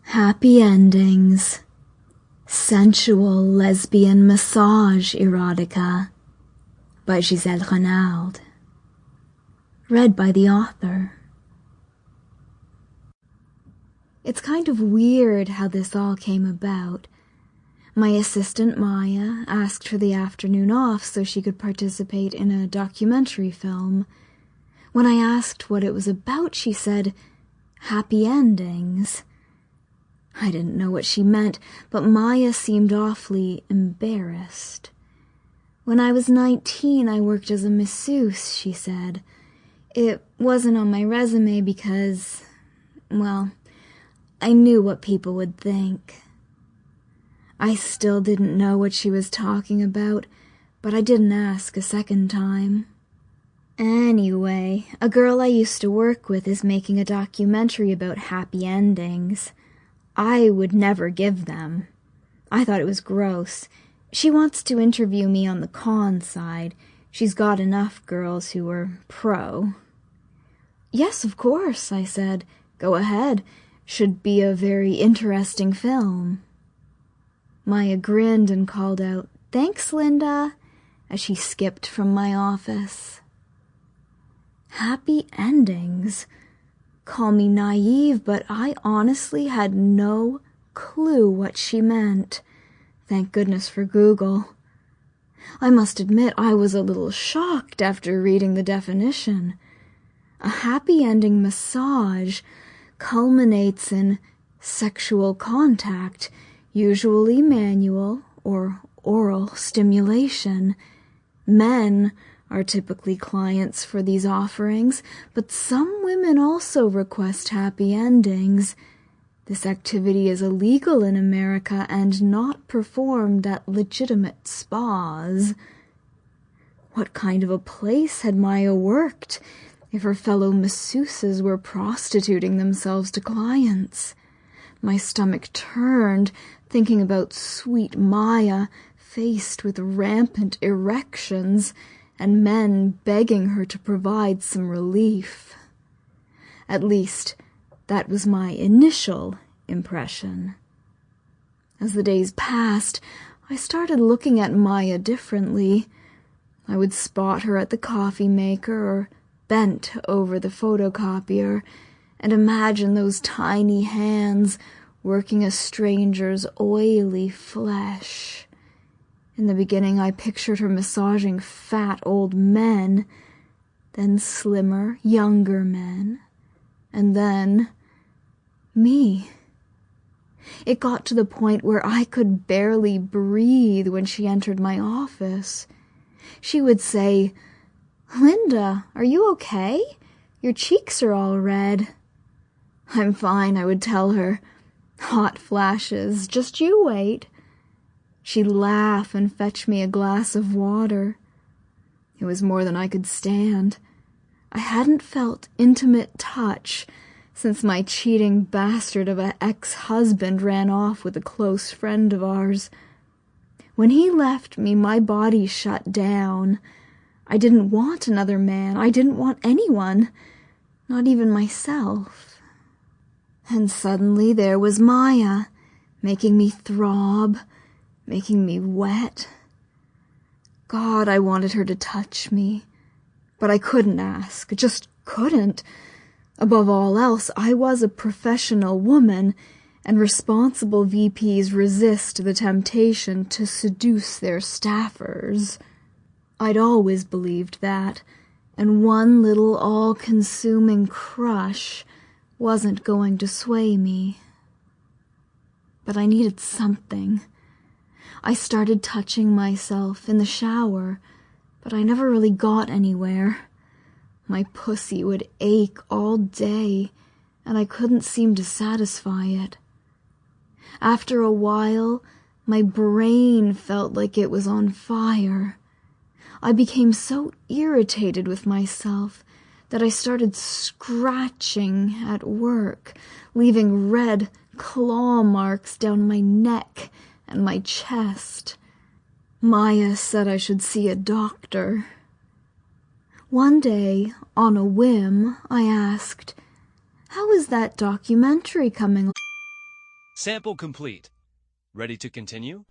Happy Endings. Sensual Lesbian Massage Erotica by Giselle Renarde. Read by the author. It's kind of weird how this all came about. My assistant Maya asked for the afternoon off so she could participate in a documentary film. When I asked what it was about, she said, "Happy endings." I didn't know what she meant, but Maya seemed awfully embarrassed. "When I was 19, I worked as a masseuse," she said. "It wasn't on my resume because, well, I knew what people would think." I still didn't know what she was talking about, but I didn't ask a second time. Anyway, a girl I used to work with is making a documentary about happy endings. I would never give them. I thought it was gross. She wants to interview me on the con side. She's got enough girls who were pro. "Yes, of course," I said. "Go ahead. Should be a very interesting film." Maya grinned and called out, "Thanks, Linda," as she skipped from my office. Happy endings. Call me naive, but I honestly had no clue what she meant. Thank goodness for Google. I must admit I was a little shocked after reading the definition. A happy ending massage culminates in sexual contact, usually manual or oral stimulation. Men are typically clients for these offerings, but some women also request happy endings. This activity is illegal in America and not performed at legitimate spas. What kind of a place had Maya worked if her fellow masseuses were prostituting themselves to clients? My stomach turned, thinking about sweet Maya faced with rampant erections and men begging her to provide some relief. At least, that was my initial impression. As the days passed, I started looking at Maya differently. I would spot her at the coffee maker or bent over the photocopier and imagine those tiny hands working a stranger's oily flesh. In the beginning, I pictured her massaging fat old men, then slimmer, younger men, and then me. It got to the point where I could barely breathe when she entered my office. She would say, "Linda, are you okay? Your cheeks are all red." "I'm fine," I would tell her. "Hot flashes, just you wait." She'd laugh and fetch me a glass of water. It was more than I could stand. I hadn't felt intimate touch since my cheating bastard of an ex-husband ran off with a close friend of ours. When he left me, my body shut down. I didn't want another man. I didn't want anyone, not even myself. And suddenly there was Maya, making me throb, making me wet. God, I wanted her to touch me, but I couldn't ask, just couldn't. Above all else, I was a professional woman, and responsible VPs resist the temptation to seduce their staffers. I'd always believed that, and one little all-consuming crush wasn't going to sway me. But I needed something. I started touching myself in the shower, but I never really got anywhere. My pussy would ache all day, and I couldn't seem to satisfy it. After a while, my brain felt like it was on fire. I became so irritated with myself that I started scratching at work, leaving red claw marks down my neck and my chest. Maya said I should see a doctor. One day, on a whim, I asked, "How is that documentary coming Sample complete. Ready to continue?